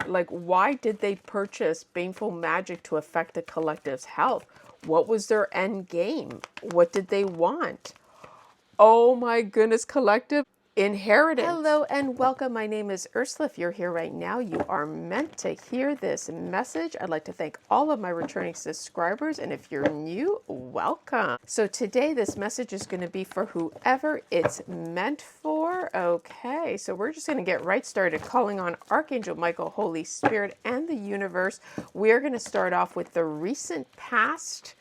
Like, why did they purchase baneful magic to affect the collective's health? What was their end game? What did they want? Oh my goodness, collective. Inheritance. Hello and welcome. My name is Ursula. If you're here right now, you are meant to hear this message. I'd like to thank all of my returning subscribers, and if you're new, welcome. So today this message is going to be for whoever it's meant for. Okay, so we're just going to get right started calling on Archangel Michael, Holy Spirit, and the universe. We're going to start off with the recent past,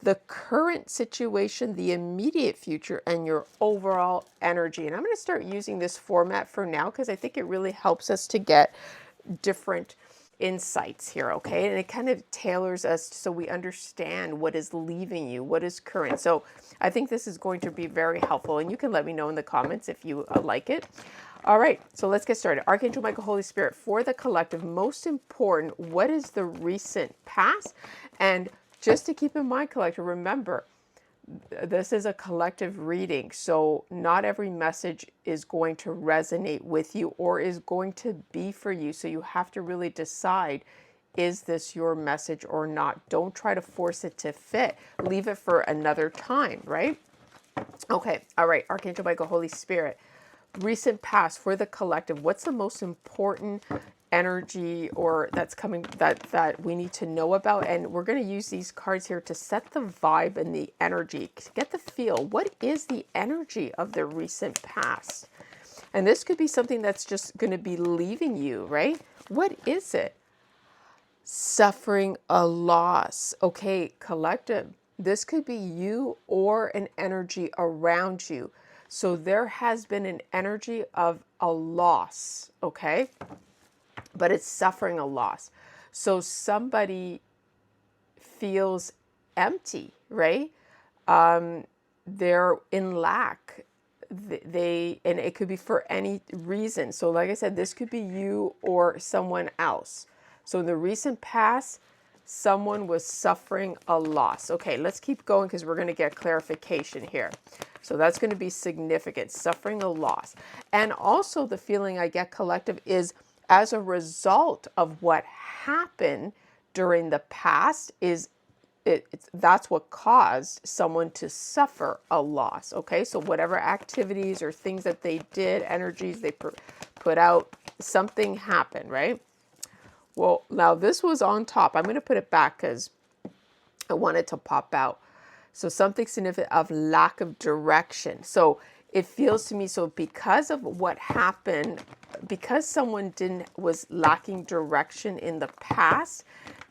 the current situation, the immediate future, and your overall energy. And I'm going to start using this format for now because I think it really helps us to get different insights here, okay? And it kind of tailors us so we understand what is leaving you, what is current. So I think this is going to be very helpful, and you can let me know in the comments if you like it. All right, so let's get started. Archangel Michael, Holy Spirit, for the collective, most important, what is the recent past? And just to keep in mind, collective, remember, this is a collective reading, so not every message is going to resonate with you or is going to be for you. So you have to really decide, is this your message or not? Don't try to force it to fit. Leave it for another time, right? Okay, all right, Archangel Michael, Holy Spirit, recent past for the collective. What's the most important energy or that's coming that we need to know about? And we're going to use these cards here to set the vibe and the energy, to get the feel. What is the energy of the recent past? And this could be something that's just going to be leaving you, right? What is it? Suffering a loss. Okay, collective, this could be you or an energy around you. So there has been an energy of a loss, okay? But it's suffering a loss. So somebody feels empty, right? They're in lack. And it could be for any reason. So like I said, this could be you or someone else. So in the recent past, someone was suffering a loss. Okay, let's keep going because we're going to get clarification here. So that's going to be significant, suffering a loss. And also the feeling I get, collective, is as a result of what happened during the past, that's what caused someone to suffer a loss. Okay, so whatever activities or things that they did, energies they put out, something happened, right? Well, now this was on top. I'm going to put it back because I want it to pop out. So something significant of lack of direction. So it feels to me, so because of what happened, because someone was lacking direction in the past,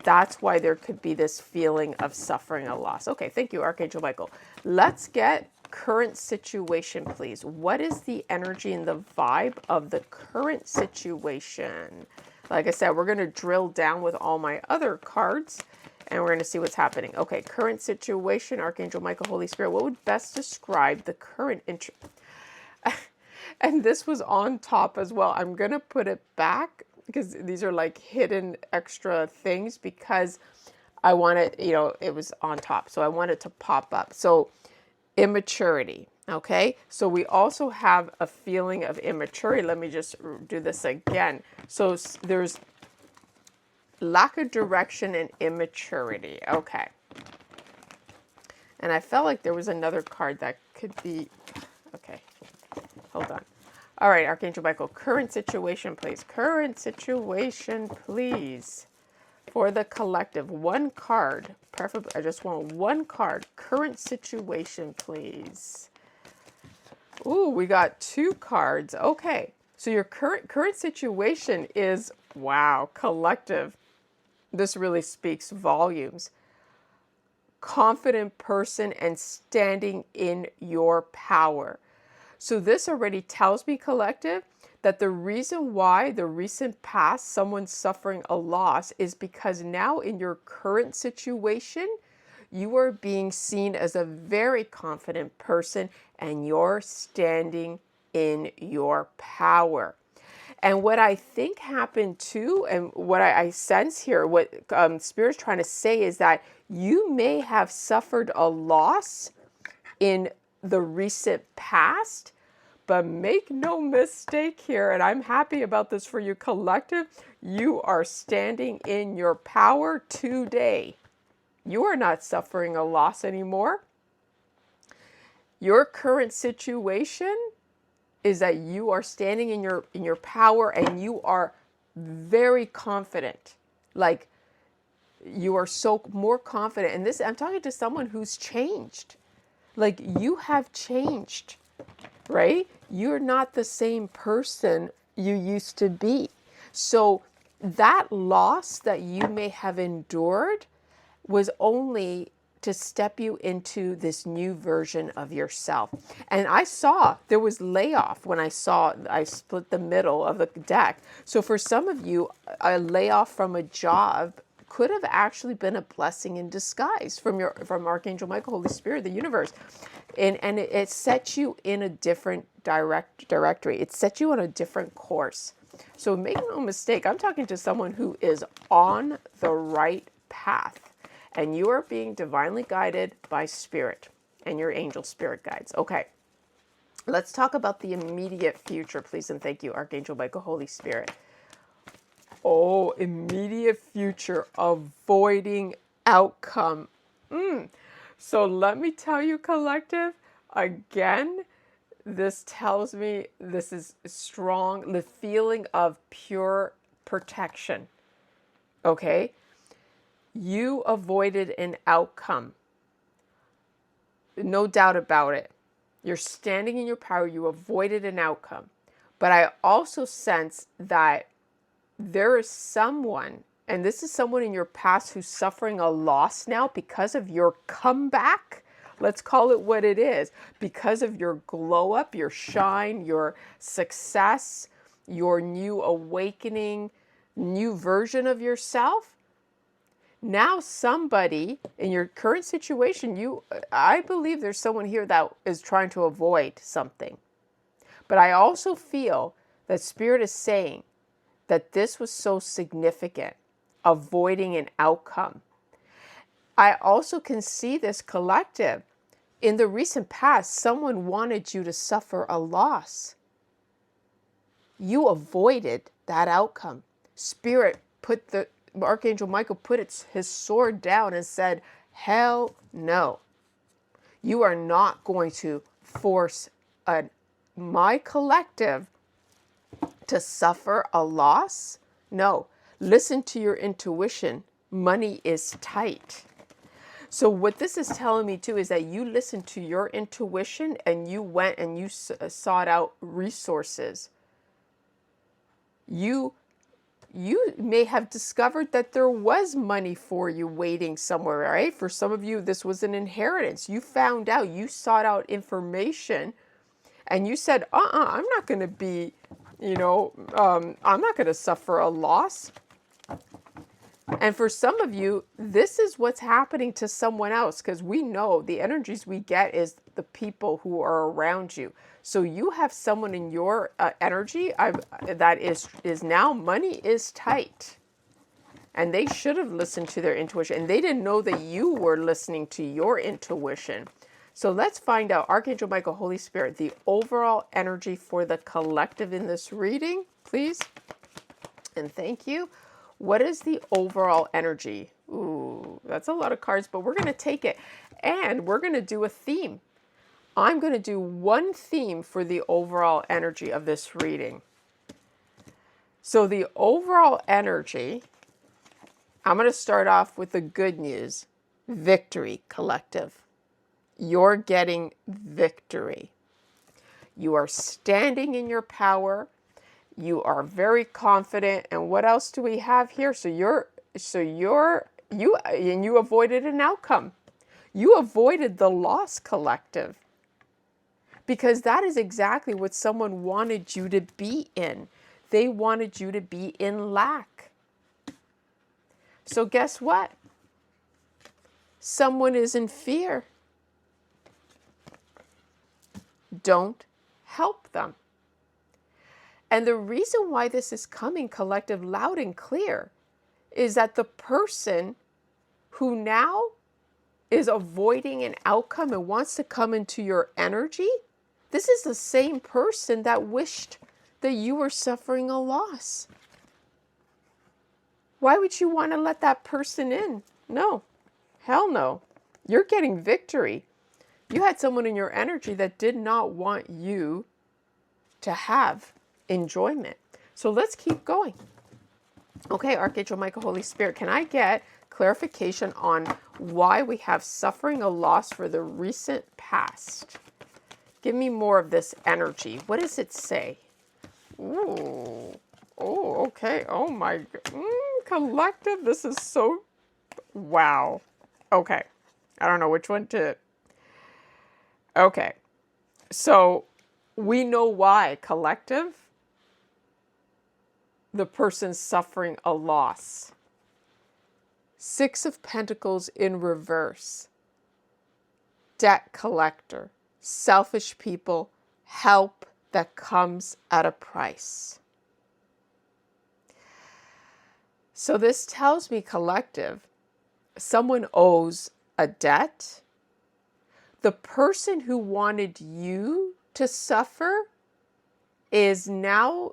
that's why there could be this feeling of suffering a loss. Okay, thank you, Archangel Michael. Let's get current situation, please. What is the energy and the vibe of the current situation? Like I said, we're going to drill down with all my other cards, and we're going to see what's happening. Okay, current situation, Archangel Michael, Holy Spirit. What would best describe the current And this was on top as well. I'm going to put it back because these are like hidden extra things because I want it, it was on top. So I want it to pop up. So immaturity. Okay. So we also have a feeling of immaturity. Let me just do this again. So there's lack of direction and immaturity. Okay. And I felt like there was another card that could be, okay, hold on. All right, Archangel Michael, current situation, please. Current situation, please. For the collective, one card, preferably, I just want one card. Current situation, please. Ooh, we got two cards. Okay, so your current situation is, wow, collective. This really speaks volumes. Confident person and standing in your power. So this already tells me, collective, that the reason why the recent past, someone's suffering a loss, is because now in your current situation, you are being seen as a very confident person and you're standing in your power. And what I think happened too, and what I sense here, what Spirit's trying to say is that you may have suffered a loss in the recent past, but make no mistake here, and I'm happy about this for you, collective, You are standing in your power today. You are not suffering a loss anymore. Your current situation is that you are standing in your power, and you are very confident. Like, you are so more confident. And this, I'm talking to someone who's changed. Like, you have changed, right? You're not the same person you used to be. So that loss that you may have endured was only to step you into this new version of yourself. And I saw there was layoff when I split the middle of the deck. So for some of you, a layoff from a job could have actually been a blessing in disguise from Archangel Michael, Holy Spirit, the universe. And it sets you in a different directory. It sets you on a different course. So make no mistake, I'm talking to someone who is on the right path. And you are being divinely guided by spirit and your angel spirit guides. Okay, let's talk about the immediate future, please. And thank you, Archangel Michael, Holy Spirit. Oh, immediate future, avoiding outcome. So let me tell you, collective, again, this tells me this is strong, the feeling of pure protection. Okay? You avoided an outcome. No doubt about it. You're standing in your power. You avoided an outcome. But I also sense that there is someone, and this is someone in your past who's suffering a loss now because of your comeback. Let's call it what it is. Because of your glow up, your shine, your success, your new awakening, new version of yourself. Now somebody in your current situation, I believe there's someone here that is trying to avoid something. But I also feel that Spirit is saying that this was so significant, avoiding an outcome. I also can see this, collective. In the recent past, someone wanted you to suffer a loss. You avoided that outcome. Spirit Archangel Michael put his sword down and said, hell no. You are not going to force my collective to suffer a loss. No, listen to your intuition. Money is tight. So what this is telling me too is that you listened to your intuition and you went and you sought out resources. You may have discovered that there was money for you waiting somewhere, right? For some of you, this was an inheritance. You found out, you sought out information, and you said, I'm not going to be, I'm not going to suffer a loss. And for some of you, this is what's happening to someone else, because we know the energies we get is the people who are around you. So you have someone in your energy that is now money is tight. And they should have listened to their intuition. And they didn't know that you were listening to your intuition. So let's find out, Archangel Michael, Holy Spirit, the overall energy for the collective in this reading, please. And thank you. What is the overall energy? Ooh, that's a lot of cards, but we're going to take it. And we're going to do a theme. I'm going to do one theme for the overall energy of this reading. So the overall energy, I'm going to start off with the good news. Victory, collective. You're getting victory. You are standing in your power. You are very confident. And what else do we have here? You avoided an outcome. You avoided the loss, collective. Because that is exactly what someone wanted you to be in. They wanted you to be in lack. So guess what? Someone is in fear. Don't help them. And the reason why this is coming, collective, loud and clear, is that the person who now is avoiding an outcome and wants to come into your energy, this is the same person that wished that you were suffering a loss. Why would you want to let that person in? No, hell no. You're getting victory. You had someone in your energy that did not want you to have enjoyment. So let's keep going. Okay, Archangel Michael, Holy Spirit, can I get clarification on why we have suffering a loss for the recent past? Give me more of this energy. What does it say? Ooh. Oh, okay. Oh my. Collective. This is so. Wow. Okay. I don't know which one to. Okay. So we know why. Collective. The person's suffering a loss. Six of Pentacles in reverse. Debt collector. Selfish people. Help that comes at a price. So this tells me, collective, someone owes a debt. The person who wanted you to suffer is now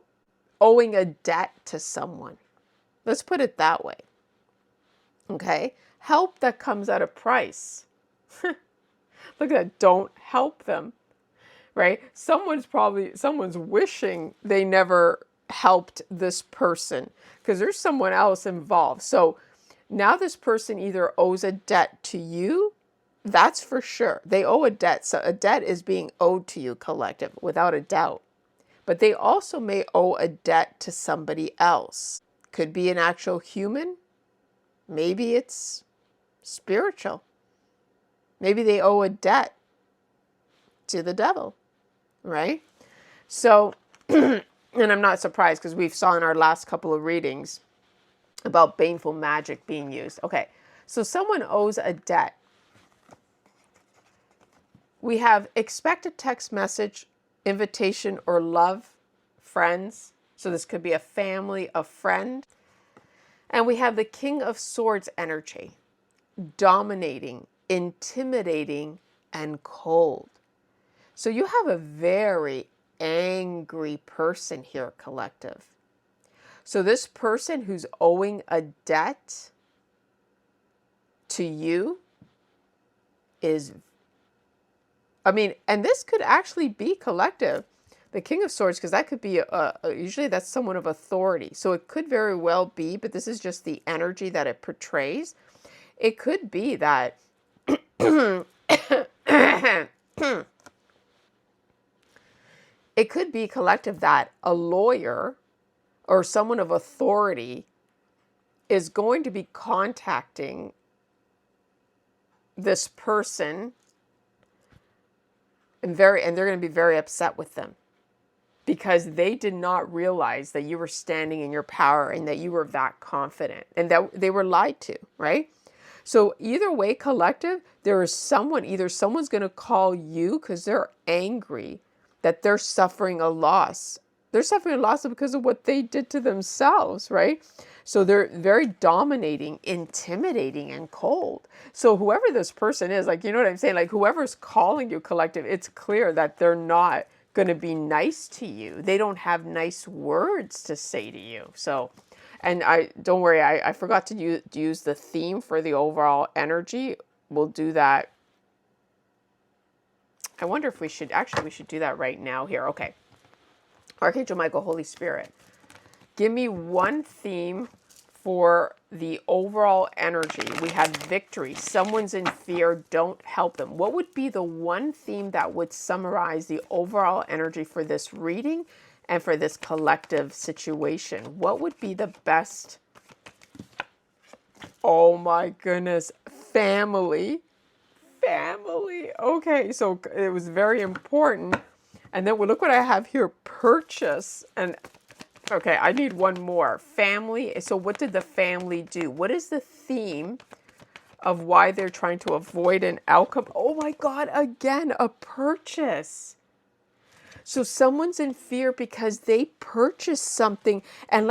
owing a debt to someone. Let's put it that way. Okay? Help that comes at a price. Look at that. Don't help them. Right? Someone's wishing they never helped this person because there's someone else involved. So now this person either owes a debt to you. That's for sure. They owe a debt. So a debt is being owed to you, collective, without a doubt. But they also may owe a debt to somebody else. Could be an actual human. Maybe it's spiritual. Maybe they owe a debt to the devil, right? So, and I'm not surprised because we've saw in our last couple of readings about baneful magic being used. Okay, so someone owes a debt. We have expect a text message, invitation, or love, friends. So this could be a family, a friend. And we have the King of Swords energy, dominating, intimidating, and cold. So you have a very angry person here, collective. So this person who's owing a debt to you is, and this could actually be, collective, the King of Swords, because that could be, usually that's someone of authority. So it could very well be, but this is just the energy that it portrays. It could be that it could be, collective, that a lawyer or someone of authority is going to be contacting this person and they're going to be very upset with them because they did not realize that you were standing in your power and that you were that confident and that they were lied to, right? So either way, collective, there is someone, either someone's going to call you because they're angry that they're suffering a loss. They're suffering a loss because of what they did to themselves, right? So they're very dominating, intimidating, and cold. So whoever this person is, like, you know what I'm saying? Like, whoever's calling you, collective, it's clear that they're not going to be nice to you. They don't have nice words to say to you. So, and don't worry, I forgot to use the theme for the overall energy. We'll do that. I wonder if we should do that right now here. Okay. Archangel Michael, Holy Spirit, give me one theme for the overall energy. We have victory. Someone's in fear. Don't help them. What would be the one theme that would summarize the overall energy for this reading and for this collective situation? What would be the best? Oh my goodness. Family. Okay, so it was very important. And then look what I have here. Purchase. And okay, I need one more. Family. So what did the family do? What is the theme of why they're trying to avoid an outcome? Oh my God, again, a purchase. So someone's in fear because they purchased something. And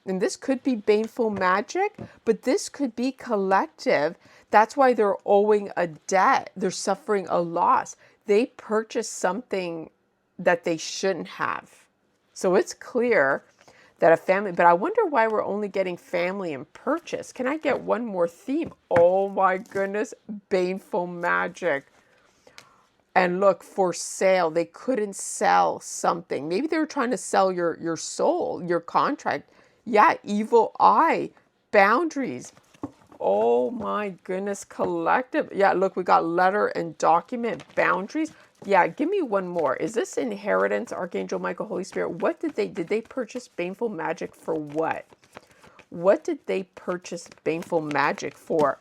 and this could be baneful magic, but this could be collective. That's why they're owing a debt. They're suffering a loss. They purchased something that they shouldn't have. So it's clear That a family, but I wonder why we're only getting family and purchase. Can I get one more theme? Oh my goodness, baneful magic. And look, for sale. They couldn't sell something. Maybe they were trying to sell your soul, your contract. Yeah, evil eye, boundaries. Oh my goodness, collective. Yeah, look, we got letter and document, boundaries. Yeah, give me one more. Is this inheritance, Archangel Michael, Holy Spirit? What did they purchase baneful magic for what? What did they purchase baneful magic for?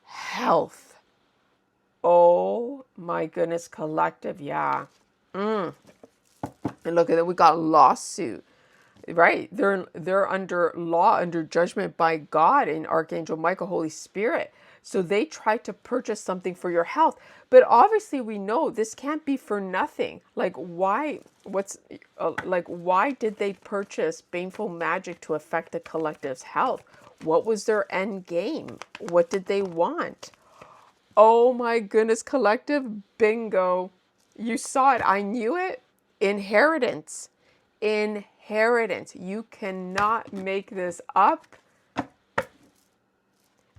Health. Oh my goodness, collective. Yeah. And look at it. We got lawsuit. Right? They're under law, under judgment by God and Archangel Michael, Holy Spirit. So they tried to purchase something for your health. But obviously we know this can't be for nothing. Like why why did they purchase baneful magic to affect the collective's health? What was their end game? What did they want? Oh my goodness, collective, bingo. You saw it. I knew it. Inheritance. Inheritance. You cannot make this up.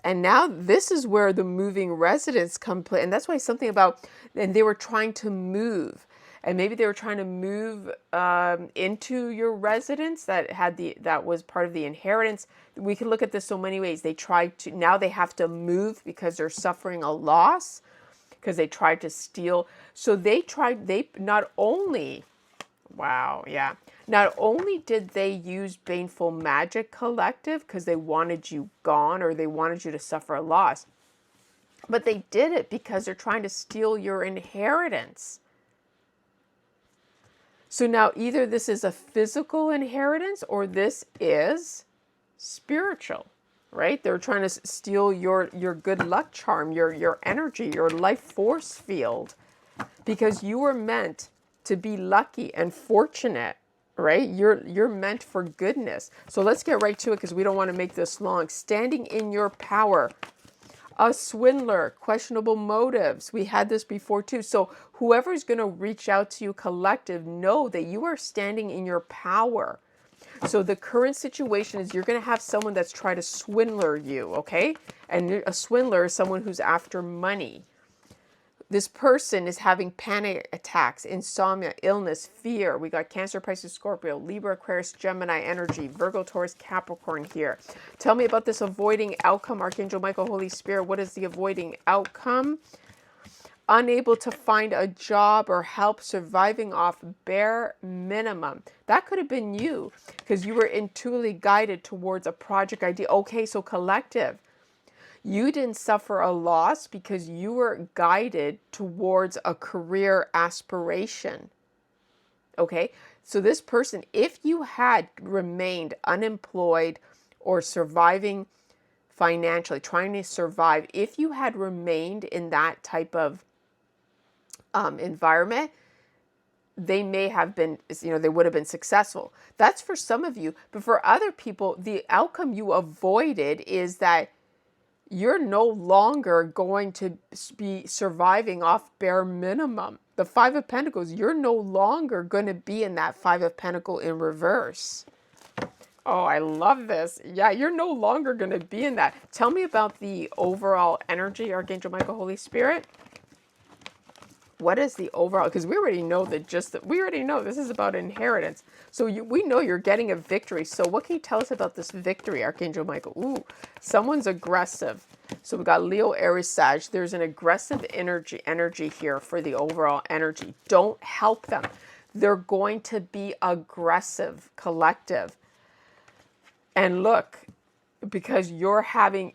And now this is where the moving residents come play. And that's why something about, and they were trying to move. And maybe they were trying to move into your residence that was part of the inheritance. We can look at this so many ways. They tried to, now they have to move because they're suffering a loss because they tried to steal. So they not only, wow, yeah. Not only did they use baneful magic, collective, because they wanted you gone or they wanted you to suffer a loss, but they did it because they're trying to steal your inheritance. So now either this is a physical inheritance or this is spiritual, right? They're trying to steal your good luck charm, your energy, your life force field, because you were meant to be lucky and fortunate, right? You're meant for goodness. So let's get right to it because we don't want to make this long. Standing in your power. A swindler, questionable motives. We had this before too. So whoever's going to reach out to you, collective, know that you are standing in your power. So the current situation is you're going to have someone that's trying to swindler you, okay? And a swindler is someone who's after money. This person is having panic attacks, insomnia, illness, fear. We got Cancer, Pisces, Scorpio, Libra, Aquarius, Gemini energy, Virgo, Taurus, Capricorn here. Tell me about this avoiding outcome, Archangel Michael, Holy Spirit. What is the avoiding outcome? Unable to find a job or help, surviving off bare minimum. That could have been you because you were intuitively guided towards a project idea. Okay, so collective. You didn't suffer a loss because you were guided towards a career aspiration. Okay, so this person, if you had remained unemployed or surviving financially, trying to survive, if you had remained in that type of environment, they may have been, they would have been successful. That's for some of you. But for other people, the outcome you avoided is that you're no longer going to be surviving off bare minimum. The Five of Pentacles, you're no longer going to be in that Five of Pentacles in reverse. Oh, I love this. Yeah, you're no longer going to be in that. Tell me about the overall energy, Archangel Michael, Holy Spirit. What is the overall? Because we already know we already know this is about inheritance. So we know you're getting a victory. So what can you tell us about this victory, Archangel Michael? Ooh, someone's aggressive. So we got Leo, Aries, Sag. There's an aggressive energy here for the overall energy. Don't help them. They're going to be aggressive, collective. And look, because you're having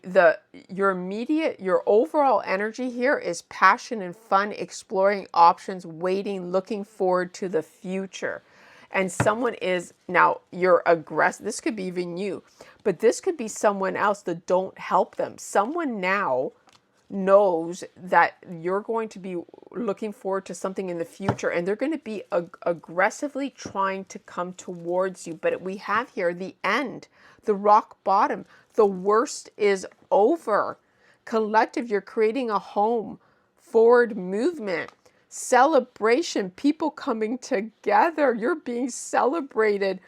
your overall energy here is passion and fun, exploring options, waiting, looking forward to the future. And someone is, now you're aggressive. This could be even you, but this could be someone else that don't help them. Someone now knows that you're going to be looking forward to something in the future and they're going to be aggressively trying to come towards you. But we have here the end, the rock bottom. The worst is over. Collective, you're creating a home, forward movement, celebration, people coming together. You're being celebrated.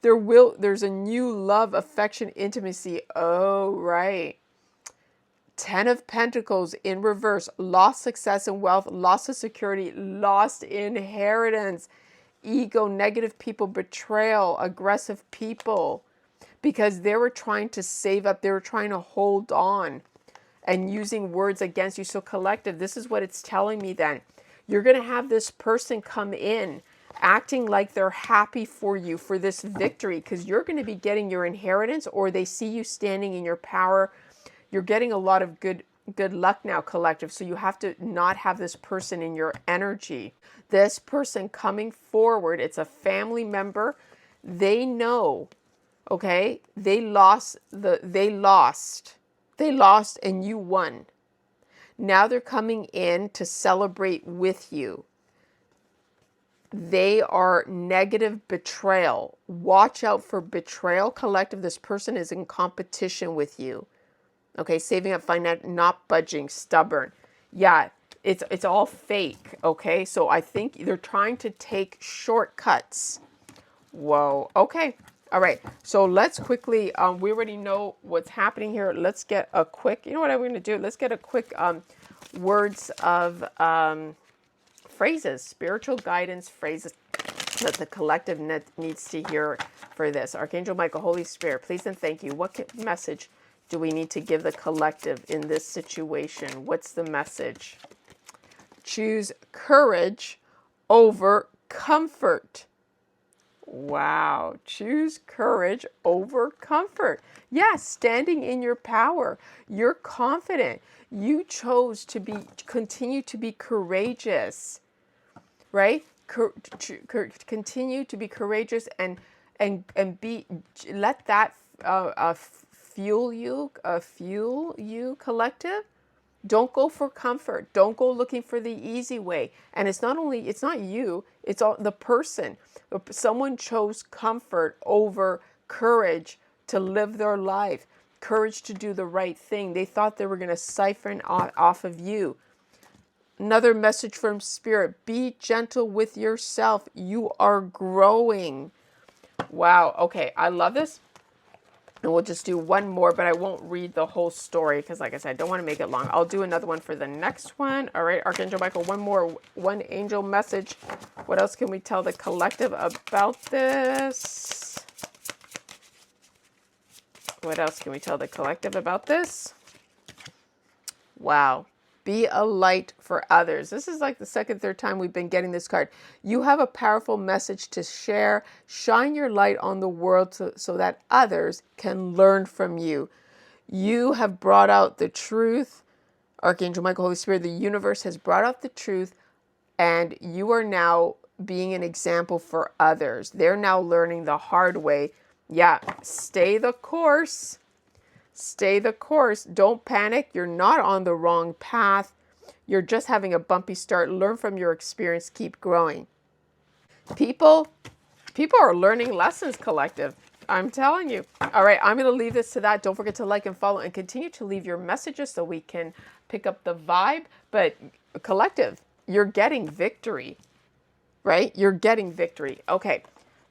There's a new love, affection, intimacy. Oh, right. 10 of Pentacles in reverse, lost success and wealth, loss of security, lost inheritance, ego, negative people, betrayal, aggressive people, because they were trying to save up, they were trying to hold on and using words against you. So collective, this is what it's telling me then. You're going to have this person come in acting like they're happy for you for this victory, because you're going to be getting your inheritance, or they see you standing in your power. You're getting a lot of good luck now, collective. So you have to not have this person in your energy. This person coming forward, it's a family member. They know, okay? They lost and you won. Now they're coming in to celebrate with you. They are negative betrayal. Watch out for betrayal, collective. This person is in competition with you. Okay, saving up, not budging, stubborn. Yeah, it's all fake, okay? So I think they're trying to take shortcuts. Whoa, okay. All right, so let's quickly, we already know what's happening here. Let's get a quick, you know what I'm going to do? Let's get a quick words of phrases, spiritual guidance phrases that the collective needs to hear for this. Archangel Michael, Holy Spirit, please and thank you. What message do we need to give the collective in this situation? What's the message? Choose courage over comfort. Wow. Choose courage over comfort. Yes, standing in your power. You're confident. You chose to continue to be courageous, right? Continue to be courageous and let that fuel you, collective. Don't go for comfort. Don't go looking for the easy way. And it's not you, it's all the person. Someone chose comfort over courage to live their life, courage to do the right thing. They thought they were going to siphon off of you. Another message from Spirit: be gentle with yourself. You are growing. Wow. Okay. I love this. And we'll just do one more, but I won't read the whole story because, like I said, I don't want to make it long. I'll do another one for the next one. All right, Archangel Michael, one angel message. What else can we tell the collective about this? What else can we tell the collective about this? Wow. Be a light for others. This is like the second, third time we've been getting this card. You have a powerful message to share. Shine your light on the world so that others can learn from you. You have brought out the truth. Archangel Michael, Holy Spirit, the universe has brought out the truth, and you are now being an example for others. They're now learning the hard way. Yeah, stay the course. Stay the course. Don't panic. You're not on the wrong path. You're just having a bumpy start. Learn from your experience. Keep growing. People are learning lessons, collective. I'm telling you. All right, I'm going to leave this to that. Don't forget to like and follow and continue to leave your messages so we can pick up the vibe. But collective, you're getting victory, right? You're getting victory. Okay.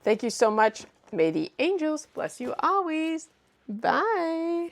Thank you so much. May the angels bless you always. Bye.